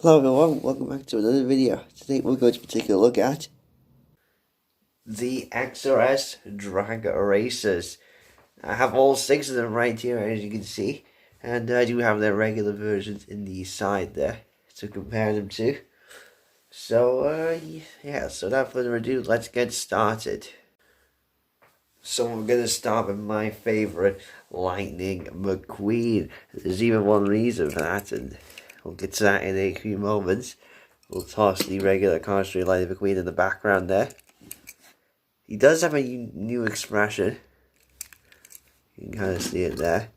Hello everyone, welcome back to another video. Today we're going to be taking a look at the XRS Drag Racers. I have all 6 of them right here, as you can see, and I do have their regular versions in the side there to compare them to. So yeah, so without further ado, let's get started. So we're going to start with my favourite, Lightning McQueen. There's even one reason for that, and we'll get to that in a few moments. We'll toss the regular concentrated Lightning McQueen in the background there. He does have a new expression. You can kind of see it there.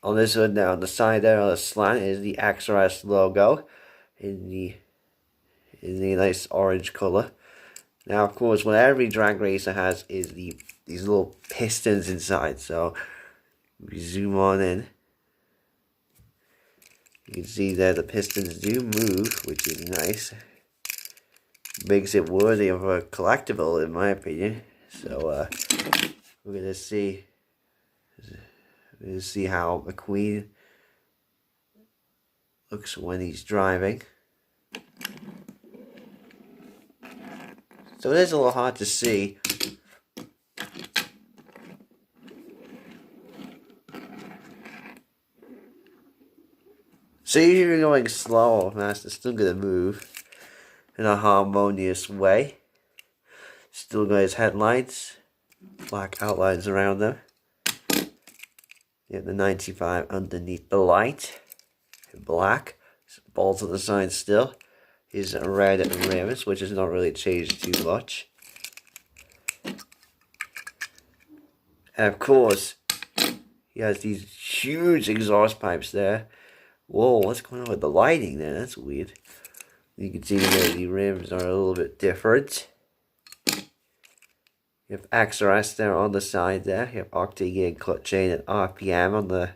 On this one now, on the side there, on the slant, is the XRS logo in the nice orange colour. Now, of course, what every drag racer has is these little pistons inside. So, if we zoom on in, you can see that the pistons do move, which is nice. Makes it worthy of a collectible, in my opinion. So, we're gonna see how McQueen looks when he's driving. So it is a little hard to see. So usually you're going slow or fast, it's still going to move in a harmonious way. Still got his headlights, black outlines around them. You have the 95 underneath the light, in black, balls on the side still. His red rims, which has not really changed too much. And of course, he has these huge exhaust pipes there. Whoa, what's going on with the lighting there? That's weird. You can see that the rims are a little bit different. You have XRS there on the side there. You have octane clutch chain and RPM on the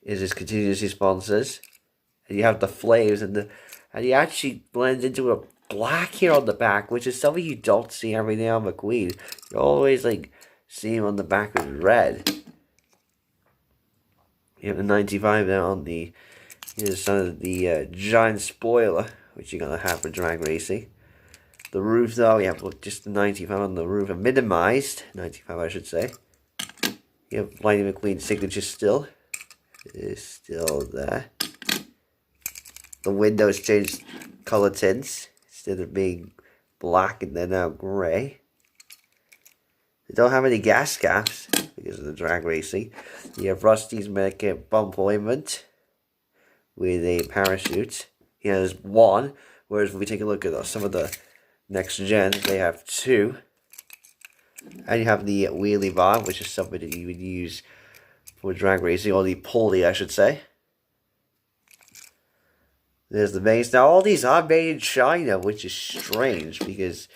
his continuous responses. And you have the flames and he actually blends into a black here on the back, which is something you don't see every day on McQueen. You always like see him on the back with red. You have the 95 there on the side of the giant spoiler, which you're gonna have for drag racing. The roof though, you have just the 95 on the roof, a minimized 95 I should say. You have Lightning McQueen signature still. It is still there. The windows changed color tints. Instead of being black and they're now grey. They don't have any gas caps because of the drag racing. You have Rusty's Medikit bump ointment with a parachute. He has 1, whereas if we take a look at some of the next gens, they have 2. And you have the wheelie bar, which is something that you would use for drag racing, or the pulley I should say. There's the base. Now all these are made in China, which is strange because,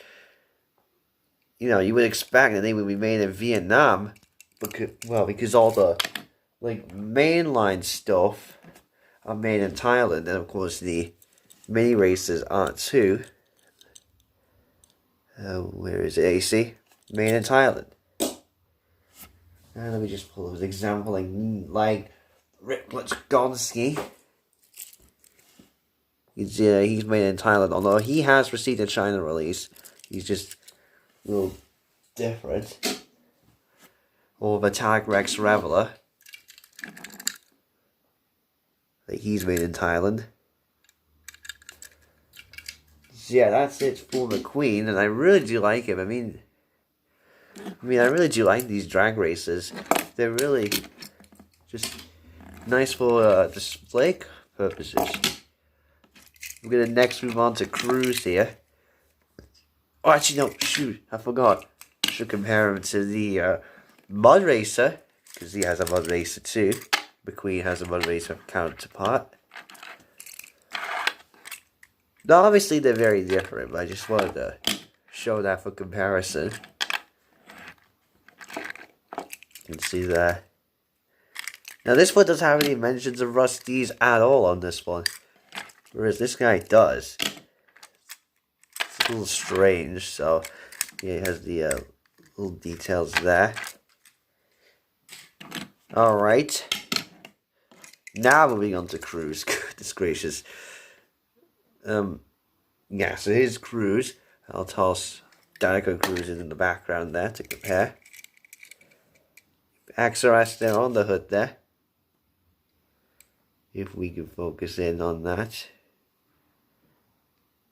you know, you would expect that they would be made in Vietnam, because all the like mainline stuff are made in Thailand, and of course the mini races are too. Where is it? AC made in Thailand. And let me just pull up an example like Riplet Gonski. He's made in Thailand, although he has received a China release. He's just a little different. Or Metallic Rex Reveler. He's made in Thailand. So yeah, that's it for McQueen, and I really do like him. I mean, I really do like these drag races. They're really just nice for display purposes. We're going to next move on to Cruz here. Oh, actually, no, shoot, I forgot. I should compare him to the Mud Racer, because he has a Mud Racer too. McQueen has a Mud Racer counterpart. Now, obviously, they're very different, but I just wanted to show that for comparison. You can see that. Now, this one doesn't have any mentions of Rusty's at all on this one. Whereas this guy does. It's a little strange, so yeah, it has the little details there. Alright. Now moving on to Cruz. Goodness gracious. Yeah, so here's Cruz. I'll toss Dynaco Cruz in the background there to compare. XRS there on the hood there. If we can focus in on that.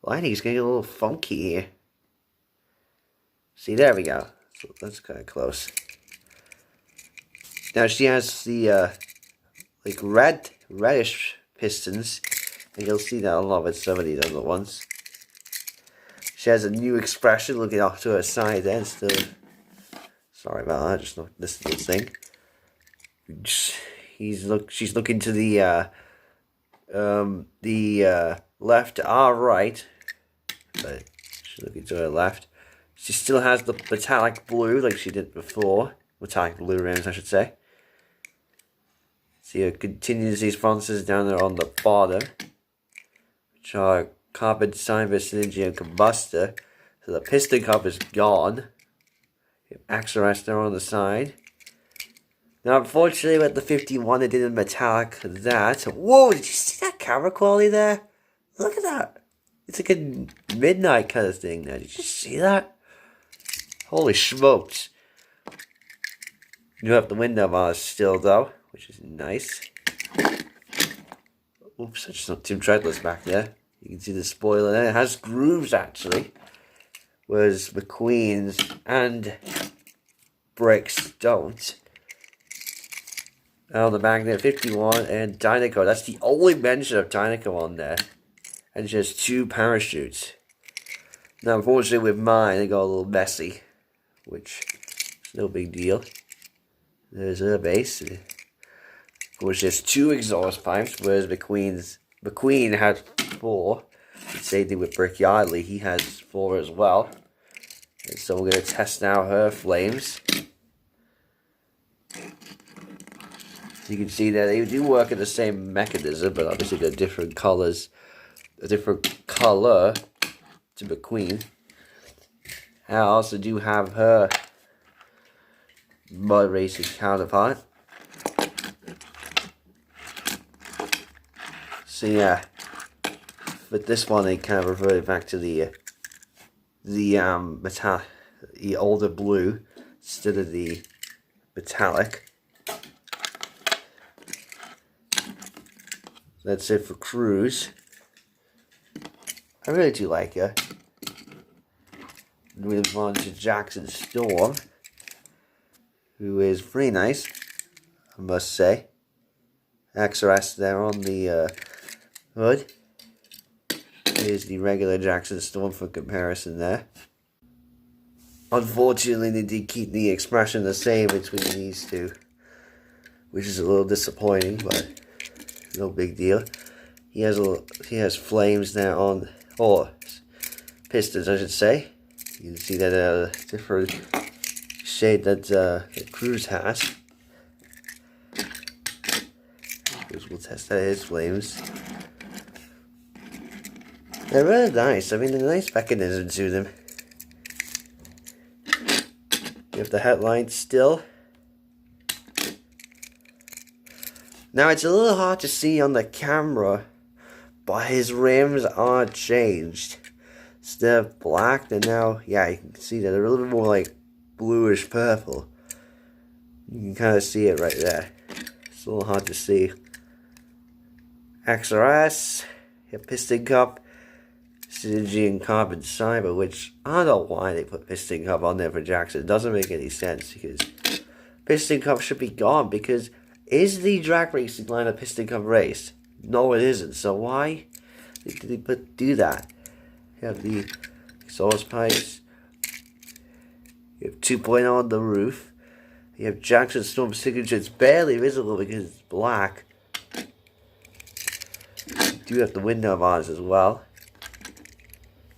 Lighting's getting a little funky here. See, there we go. So that's kind of close. Now she has the like reddish pistons, and you'll see that a lot with some of these other ones. She has a new expression looking off to her side there. Still, sorry about that. Just not this little thing. She's looking to the left or right, but she's looking to her left. She still has the metallic blue like she did before. Metallic blue rims, I should say. See her contingency sponsors down there on the bottom, which are carbon cyber synergy and combustor. So the piston cup is gone. XRS there on the side. Now, unfortunately, with the 51, it didn't metallic that. Whoa, did you see that camera quality there? Look at that. It's like a midnight kind of thing there. Did you see that? Holy smokes. You have the window bars still, though, which is nice. Oops, I just knocked Tim Treadless back there. You can see the spoiler there. It has grooves, actually. Whereas McQueen's and Bricks don't. On the back there, 51 and Dynaco. That's the only mention of Dynaco on there. And just 2 parachutes. Now, unfortunately, with mine, it got a little messy. Which is no big deal. There's her base. Of course, there's 2 exhaust pipes, whereas McQueen had 4. The same thing with Brick Yardley. He has 4 as well. And so we're going to test now her flames. You can see that they do work in the same mechanism, but obviously they're different colors. A different color to McQueen. I also do have her mud racing counterpart. So yeah, with this one they kind of reverted back to the older blue instead of the metallic. That's it for Cruz. I really do like her. We move on to Jackson Storm, who is pretty nice, I must say. XRS there on the hood. Here's the regular Jackson Storm for comparison there. Unfortunately, they did keep the expression the same between these two, which is a little disappointing, but no big deal. He has flames there on, or pistons, I should say. You can see that different shade that Cruz has. We'll test out his flames. They're really nice. I mean, they're a nice mechanism to them. You have the headlights still. Now, it's a little hard to see on the camera, but his rims are changed. Instead of black, they're now, yeah, you can see that they're a little bit more like bluish purple. You can kind of see it right there. It's a little hard to see. XRS, your piston cup, synergy and carbon cyber, which I don't know why they put piston cup on there for Jackson. It doesn't make any sense because piston cup should be gone. Because is the drag racing line a piston cup race? No, it isn't. So why did they do that? You have the exhaust pipes. You have 2.0 on the roof. You have Jackson Storm signature. It's barely visible because it's black. You do have the window bars as well.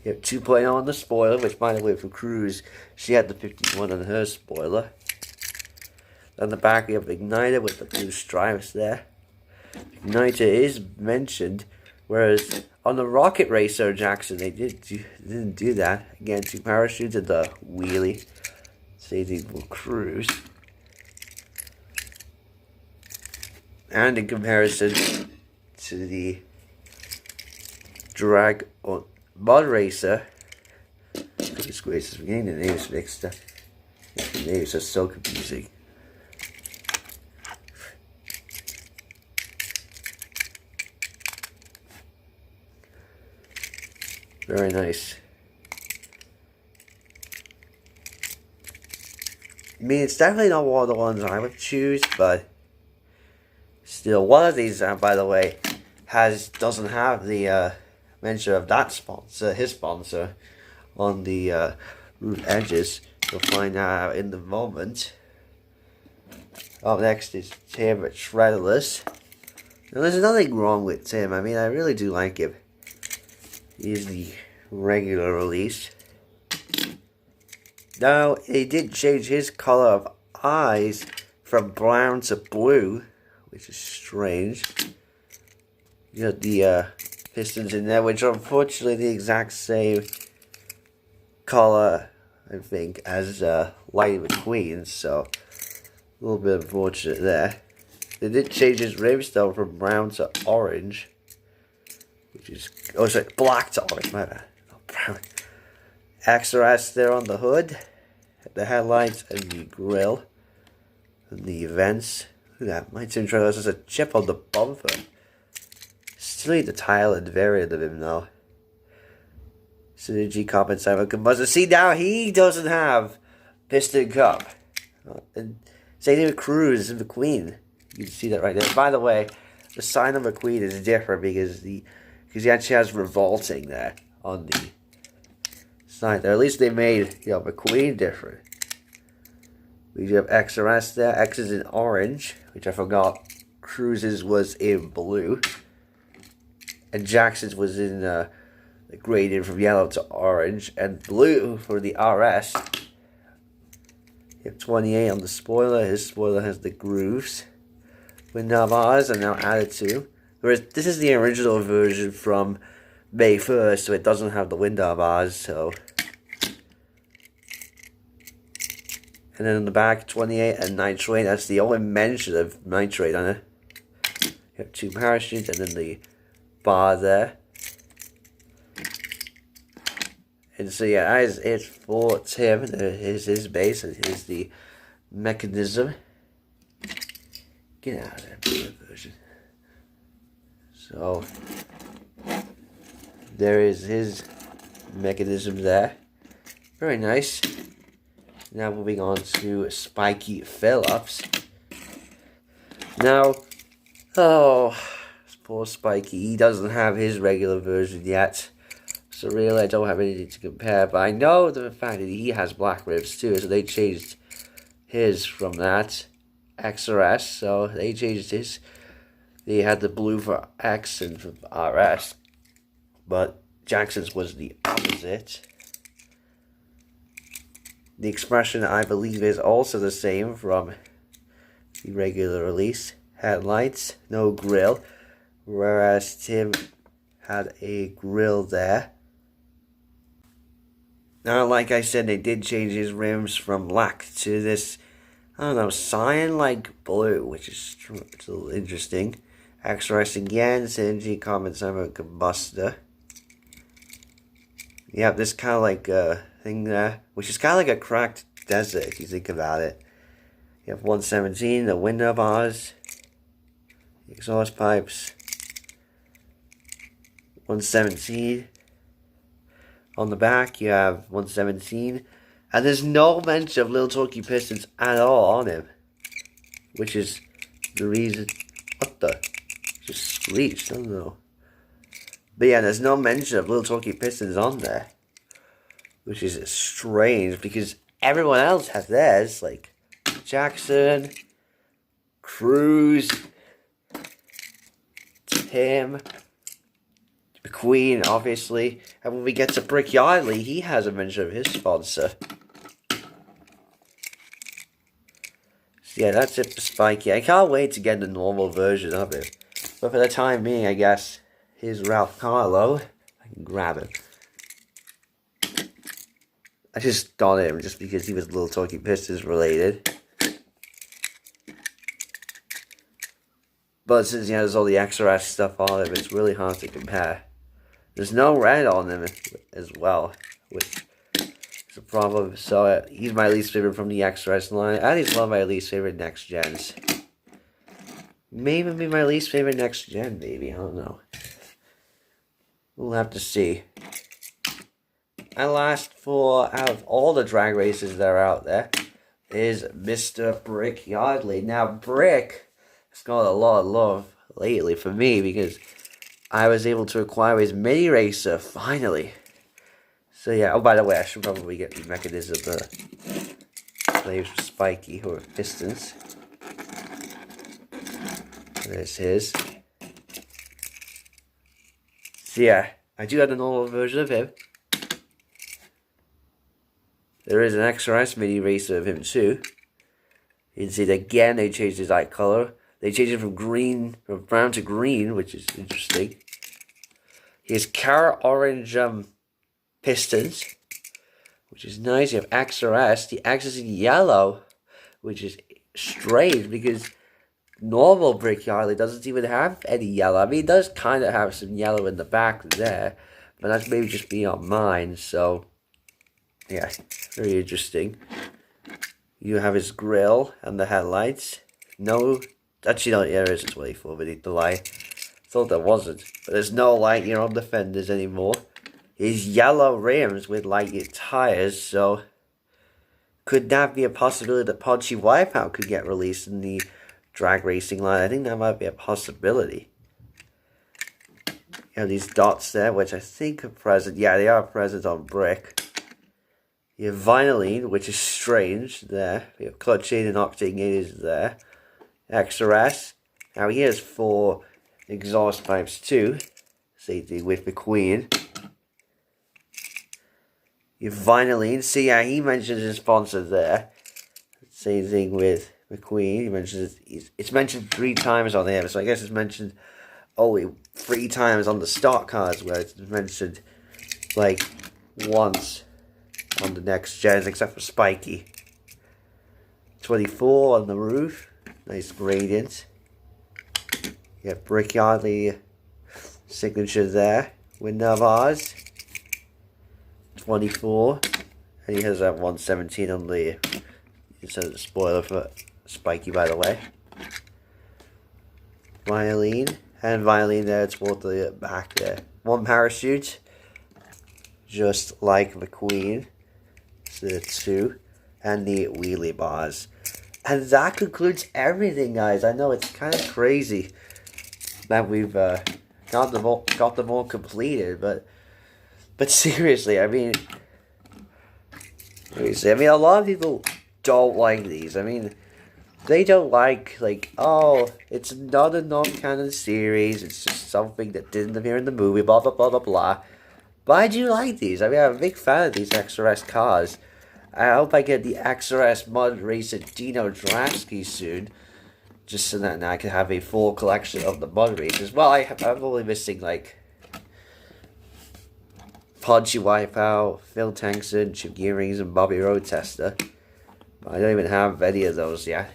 You have 2.0 on the spoiler, which, by the way, for Cruz, she had the 51 on her spoiler. On the back, you have Igniter with the blue stripes there. Igniter is mentioned, whereas on the Rocket Racer Jackson, they didn't do that. Again, 2 parachutes and the wheelie. Same thing for Cruz. And in comparison to the drag or mud racer, we're getting the names mixed up. The names are so confusing. Very nice. I mean, it's definitely not one of the ones I would choose, but still, one of these, by the way, doesn't have the mention of that sponsor, his sponsor, on the roof edges. You'll find out in the moment. Up next is Tim Treadless. Now, there's nothing wrong with Tim. I mean, I really do like him. He's the regular release. Now, he did change his color of eyes from brown to blue, which is strange. You got the pistons in there, which are unfortunately the exact same color, I think, as Light McQueen, so a little bit unfortunate there. They did change his rims though from brown to orange, which is, oh sorry, black to orange, my bad, not brown. XRS there on the hood, the headlights and the grille, and the vents. Look at that, my Tim Treadless has a chip on the bumper. Still need the Thailand variant of him though. Synergy compensator combustor. See, now he doesn't have piston cup. And same thing with Cruz and McQueen. You can see that right there. By the way, the sign of McQueen is different because he actually has revolting there on the sign there. At least they made, you know, McQueen different. We do have XRS there. X is in orange, which I forgot. Cruz's was in blue. And Jackson's was in graded from yellow to orange, and blue for the RS. You have 28 on the spoiler. His spoiler has the grooves. Window bars are now added to. Whereas this is the original version from May 1st, so it doesn't have the window bars. So, and then on the back, 28 and nitrate. That's the only mention of nitrate on it. You have 2 parachutes, and then the bar there. And so yeah, that is it for Tim. Here's his base, and here's the mechanism. Get out of there, version. So there is his mechanism there. Very nice. Now moving on to Spikey Phillips. Now, oh, poor Spikey, he doesn't have his regular version yet. So really, I don't have anything to compare, but I know the fact that he has black ribs too, so they changed his from that. XRS, so they changed his. They had the blue for X and for RS, but Jackson's was the opposite. The expression, I believe, is also the same from the regular release. Headlights, no grill, whereas Tim had a grill there. Now, like I said, they did change his rims from black to this, I don't know, cyan-like blue, which is a little interesting. XRS again, Synergy compensator combustor. You have this kind of like thing there, which is kind of like a cracked desert if you think about it. You have 117, the window bars, the exhaust pipes, 117. On the back, you have 117. And there's no mention of little torquey pistons at all on him. Which is the reason... What the? Just screeched, I don't know. But yeah, there's no mention of little torquey pistons on there. Which is strange, because everyone else has theirs. Like, Jackson, Cruz, Tim... McQueen, obviously. And when we get to Brick Yardley, he has a mention of his sponsor. So yeah, that's it for Spikey. I can't wait to get the normal version of it. But for the time being, I guess, here's Ralph Carlo. I can grab him. I just got him just because he was Little Talkie Pistons related. But since he has all the XRS stuff on him, it's really hard to compare. There's no red on him as well, which is a problem. So he's my least favorite from the XRS line, and he's one of my least favorite next gens. Maybe be my least favorite next gen, maybe, I don't know. We'll have to see. And last for, out of all the drag races that are out there, is Mr. Brick Yardley. Now, Brick has got a lot of love lately for me because I was able to acquire his mini racer, finally. So yeah, oh, by the way, I should probably get the mechanism slaves for Spikey, or pistons. There's his. So yeah, I do have a normal version of him. There is an XRS mini racer of him too. You can see that again they changed his eye color. They changed it from brown to green, which is interesting. He has carrot orange pistons, which is nice. You have XRS. The X is in yellow, which is strange because normal Brick Yardley doesn't even have any yellow. I mean, it does kind of have some yellow in the back there, but that's maybe just me on mine. So yeah, very interesting. You have his grill and the headlights. No, actually no, there is a 24 beneath the light. Thought there wasn't, but there's no light here on the fenders anymore. His yellow rims with light tires, so could that be a possibility that Punchy Wipeout could get released in the drag racing line? I think that might be a possibility. You have these dots there, which I think are present. Yeah, they are present on Brick. You have Vinyline, which is strange there. You have Clutch in and Octane is there. XRS. Now he has 4 exhaust pipes too. Same thing with McQueen. You have Vinyline. See, yeah, he mentions his sponsor there. Same thing with McQueen. He mentions it's mentioned 3 times on there, so I guess it's mentioned only 3 times on the stock cards, where it's mentioned like once on the next gens, except for Spikey. 24 on the roof. Nice gradient. You have Brick Yardley signature there. Window bars. 24. And he has that 117 on the... It's a spoiler for Spikey, by the way. Violin. And violin there toward the back there. 1 parachute. Just like McQueen. So the 2. And the wheelie bars. And that concludes everything, guys. I know it's kind of crazy that we've got them all completed, but seriously, I mean, a lot of people don't like these. I mean, they don't like, oh, it's not a non-canon series. It's just something that didn't appear in the movie. Blah blah blah blah blah. But I do like these. I mean, I'm a big fan of these XRS cars. I hope I get the XRS Mud Racer Dino Drasky soon, just so that I can have a full collection of the Mud Racers. Well, I'm only missing, like, Punchy Wipeout, Phil Tankson, Chip Gearings, and Bobby Road Tester. But I don't even have any of those yet.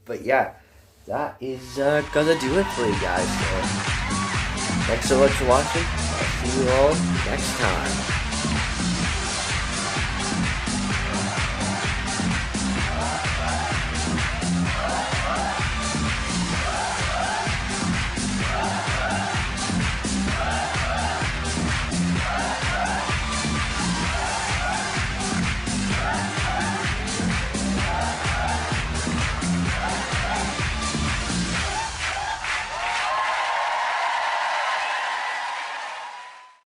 But yeah, that is gonna do it for you guys. So, thanks so much for watching. I'll see you all next time.